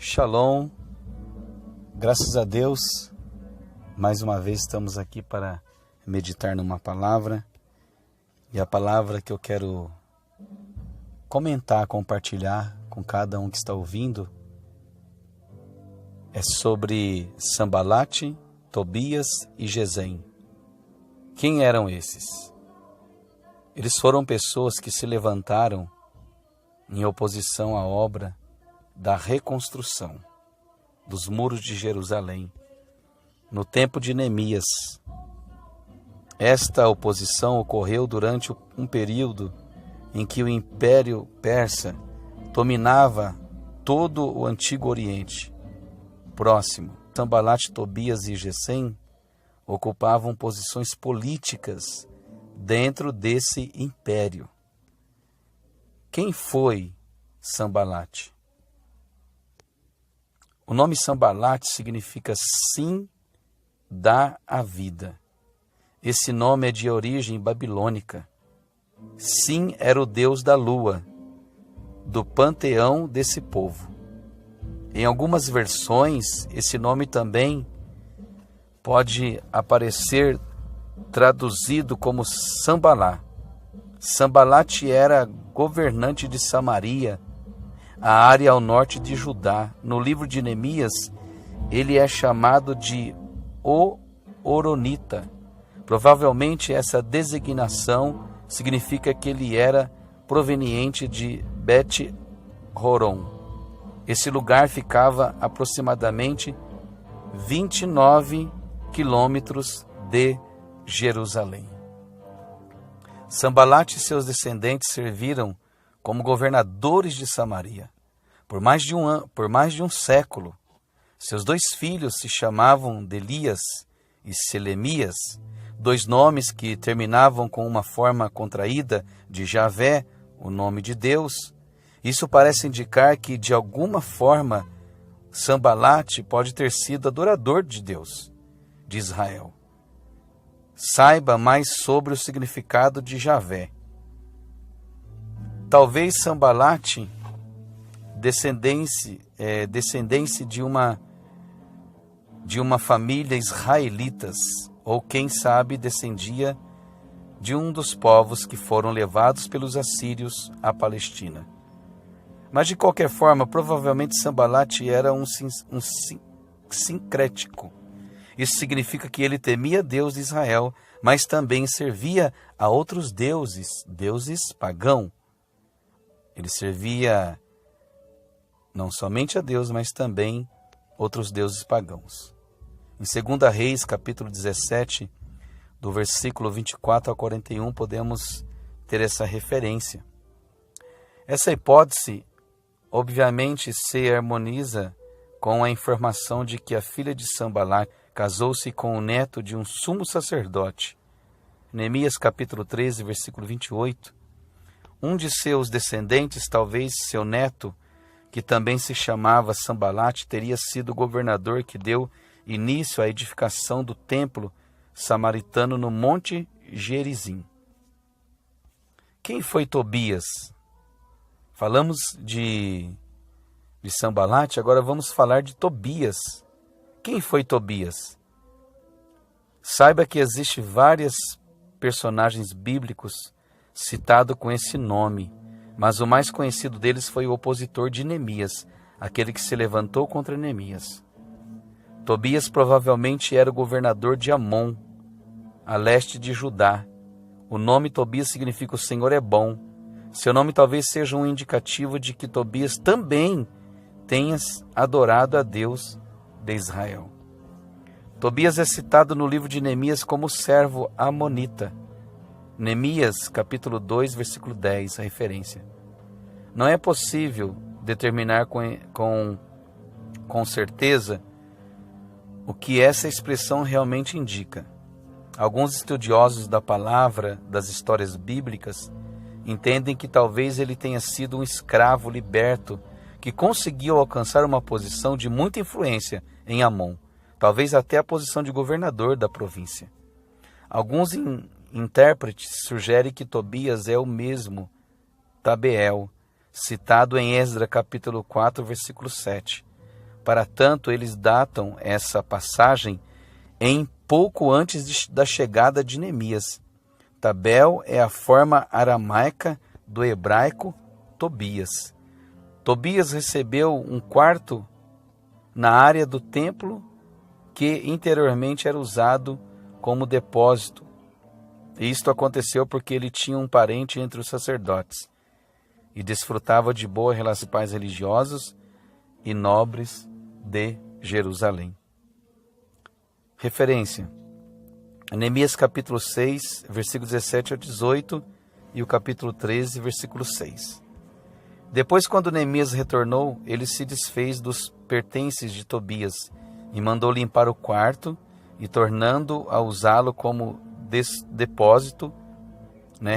Shalom, graças a Deus, mais uma vez estamos aqui para meditar numa palavra, e a palavra que eu quero comentar, compartilhar com cada um que está ouvindo é sobre Sanbalate, Tobias e Gesem. Quem eram esses? Eles foram pessoas que se levantaram em oposição à obra da reconstrução dos muros de Jerusalém, no tempo de Neemias. Esta oposição ocorreu durante um período em que o Império Persa dominava todo o Antigo Oriente Próximo. Sanbalate, Tobias e Gesem ocupavam posições políticas dentro desse império. Quem foi Sanbalate? O nome Sanbalate significa sim dá a vida. Esse nome é de origem babilônica. Sim era o deus da lua, do panteão desse povo. Em algumas versões, esse nome também pode aparecer traduzido como Sambalá. Sanbalate era governante de Samaria, a área ao norte de Judá. No livro de Neemias, ele é chamado de O Horonita. Provavelmente essa designação significa que ele era proveniente de Bet-Horon. Esse lugar ficava aproximadamente 29 quilômetros de Jerusalém. Sanbalate e seus descendentes serviram como governadores de Samaria por mais de um século. Seus dois filhos se chamavam Delias e Selemias, dois nomes que terminavam com uma forma contraída de Javé, o nome de Deus. Isso parece indicar que, de alguma forma, Sanbalate pode ter sido adorador de Deus, de Israel. Saiba mais sobre o significado de Javé. Talvez Sanbalate descendesse de uma família israelitas, ou quem sabe descendia de um dos povos que foram levados pelos assírios à Palestina. Mas de qualquer forma, provavelmente Sanbalate era um sincrético. Isso significa que ele temia Deus de Israel, mas também servia a outros deuses pagãos. Ele servia não somente a Deus, mas também outros deuses pagãos. Em 2 Reis, capítulo 17, do versículo 24 a 41, podemos ter essa referência. Essa hipótese, obviamente, se harmoniza com a informação de que a filha de Sanbalate casou-se com o neto de um sumo sacerdote. Neemias, capítulo 13, versículo 28. Um de seus descendentes, talvez seu neto, que também se chamava Sanbalate, teria sido o governador que deu início à edificação do templo samaritano no Monte Gerizim. Quem foi Tobias? Falamos de Sanbalate, agora vamos falar de Tobias. Quem foi Tobias? Saiba que existem vários personagens bíblicos citados com esse nome, mas o mais conhecido deles foi o opositor de Neemias, aquele que se levantou contra Neemias. Tobias provavelmente era o governador de Amon, a leste de Judá. O nome Tobias significa o Senhor é bom. Seu nome talvez seja um indicativo de que Tobias também tenha adorado a Deus de Israel. Tobias é citado no livro de Neemias como servo amonita. Neemias, capítulo 2, versículo 10, a referência. Não é possível determinar com certeza o que essa expressão realmente indica. Alguns estudiosos da palavra, das histórias bíblicas, entendem que talvez ele tenha sido um escravo liberto que conseguiu alcançar uma posição de muita influência em Amon, talvez até a posição de governador da província. Alguns intérpretes sugerem que Tobias é o mesmo Tabeel, citado em Esdras capítulo 4, versículo 7. Para tanto, eles datam essa passagem em pouco antes da chegada de Neemias. Tabel é a forma aramaica do hebraico Tobias. Tobias recebeu um quarto na área do templo que interiormente era usado como depósito. E isto aconteceu porque ele tinha um parente entre os sacerdotes e desfrutava de boas relações religiosos e nobres de Jerusalém. Referência: Neemias capítulo 6, versículo 17 ao 18 e o capítulo 13, versículo 6. Depois, quando Neemias retornou, ele se desfez dos pertences de Tobias e mandou limpar o quarto e tornando a usá-lo como depósito,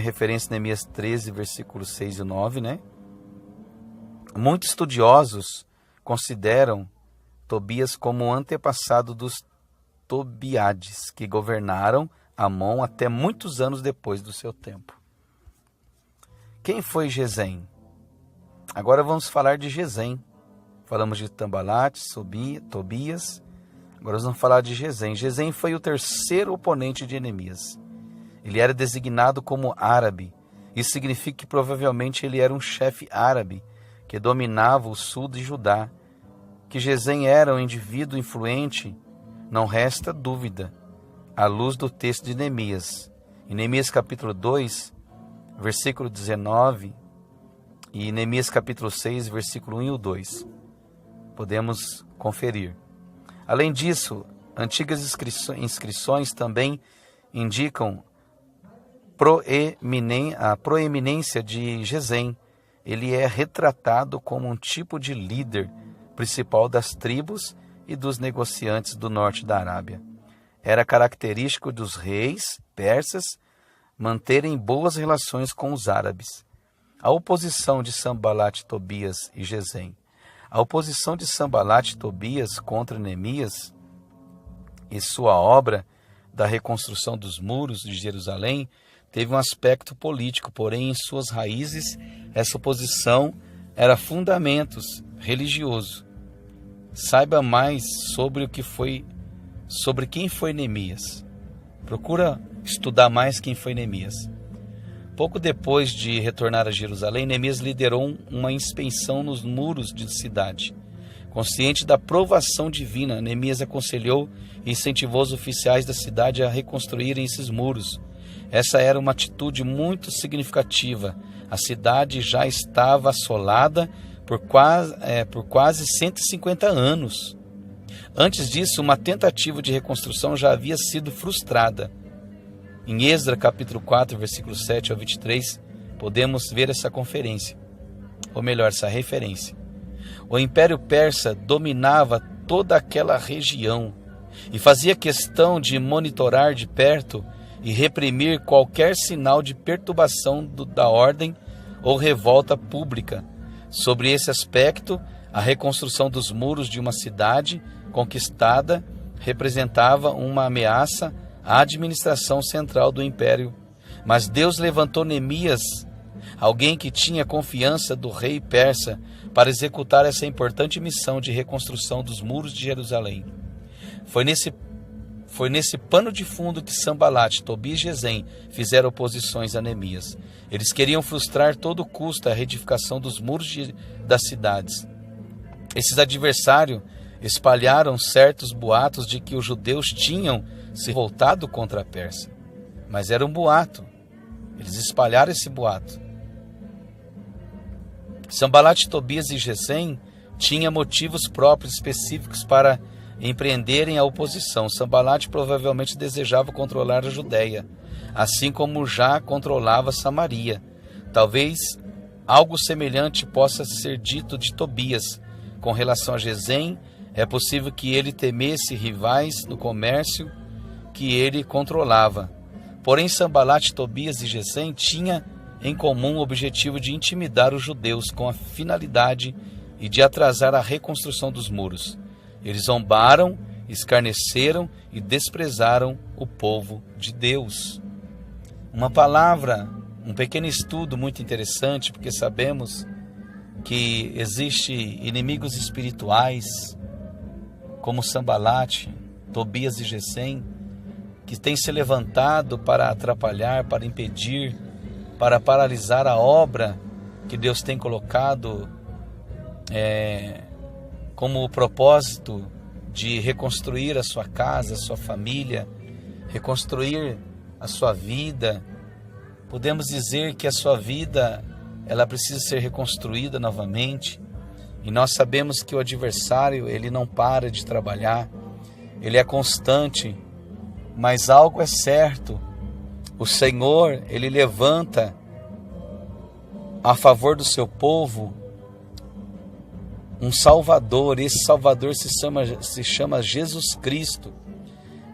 referência a Neemias 13, versículos 6 e 9, Muitos estudiosos consideram Tobias como o antepassado dos Tobiades, que governaram Amon até muitos anos depois do seu tempo. Quem foi Gesem? Agora vamos falar de Gesem. Falamos de Sambalate, Tobias. Agora vamos falar de Gesem. Gesem foi o terceiro oponente de Neemias. Ele era designado como árabe. Isso significa que provavelmente ele era um chefe árabe que dominava o sul de Judá. Que Gesem era um indivíduo influente, não resta dúvida, à luz do texto de Neemias. Em Neemias capítulo 2, versículo 19, e Neemias capítulo 6, versículo 1 e o 2. Podemos conferir. Além disso, antigas inscrições também indicam a proeminência de Gesem. Ele é retratado como um tipo de líder principal das tribos e dos negociantes do norte da Arábia. Era característico dos reis persas manterem boas relações com os árabes. A oposição de Sambalate, Tobias e Gesem. A oposição de Sambalate e Tobias contra Neemias e sua obra da reconstrução dos muros de Jerusalém teve um aspecto político, porém em suas raízes essa oposição era fundamentos religioso. Saiba mais sobre quem foi Neemias. Procura estudar mais quem foi Neemias. Pouco depois de retornar a Jerusalém, Neemias liderou uma inspeção nos muros de cidade. Consciente da provação divina, Neemias aconselhou e incentivou os oficiais da cidade a reconstruírem esses muros. Essa era uma atitude muito significativa. A cidade já estava assolada por quase 150 anos. Antes disso, uma tentativa de reconstrução já havia sido frustrada. Em Esdras capítulo 4, versículo 7 ao 23, podemos ver essa referência. O Império Persa dominava toda aquela região e fazia questão de monitorar de perto e reprimir qualquer sinal de perturbação da ordem ou revolta pública. Sobre esse aspecto, a reconstrução dos muros de uma cidade conquistada representava uma ameaça à administração central do império. Mas Deus levantou Neemias, alguém que tinha confiança do rei persa, para executar essa importante missão de reconstrução dos muros de Jerusalém. Foi nesse pano de fundo que Sambalate, Tobias e Gesem fizeram oposições a Neemias. Eles queriam frustrar a todo custo a reedificação dos muros das cidades. Esses adversários espalharam certos boatos de que os judeus tinham se voltado contra a Pérsia. Mas era um boato. Eles espalharam esse boato. Sambalate, Tobias e Gesem tinham motivos próprios específicos para empreenderem a oposição. Sambalate provavelmente desejava controlar a Judéia, assim como já controlava Samaria. Talvez algo semelhante possa ser dito de Tobias. Com relação a Gesem, é possível que ele temesse rivais no comércio que ele controlava. Porém, Sambalate, Tobias e Gesem tinham em comum o objetivo de intimidar os judeus com a finalidade e de atrasar a reconstrução dos muros. Eles zombaram, escarneceram e desprezaram o povo de Deus. Um pequeno estudo muito interessante, porque sabemos que existem inimigos espirituais como Sanbalate, Tobias e Gesem, que têm se levantado para atrapalhar, para impedir, para paralisar a obra que Deus tem colocado como o propósito de reconstruir a sua casa, a sua família, reconstruir a sua vida. Podemos dizer que a sua vida, ela precisa ser reconstruída novamente. E nós sabemos que o adversário, ele não para de trabalhar, ele é constante, mas algo é certo: o Senhor, ele levanta a favor do seu povo um Salvador. Esse Salvador se chama Jesus Cristo,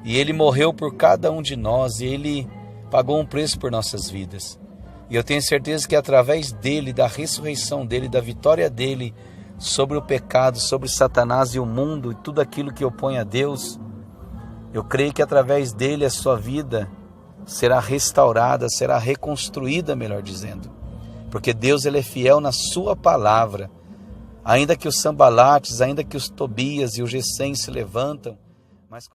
e ele morreu por cada um de nós, e ele pagou um preço por nossas vidas. E eu tenho certeza que através dele, da ressurreição dele, da vitória dele sobre o pecado, sobre Satanás e o mundo e tudo aquilo que opõe a Deus, eu creio que através dele a sua vida será restaurada, será reconstruída, melhor dizendo. Porque Deus, ele é fiel na sua palavra. Ainda que os Sanbalates, ainda que os Tobias e os Gesem se levantam, mas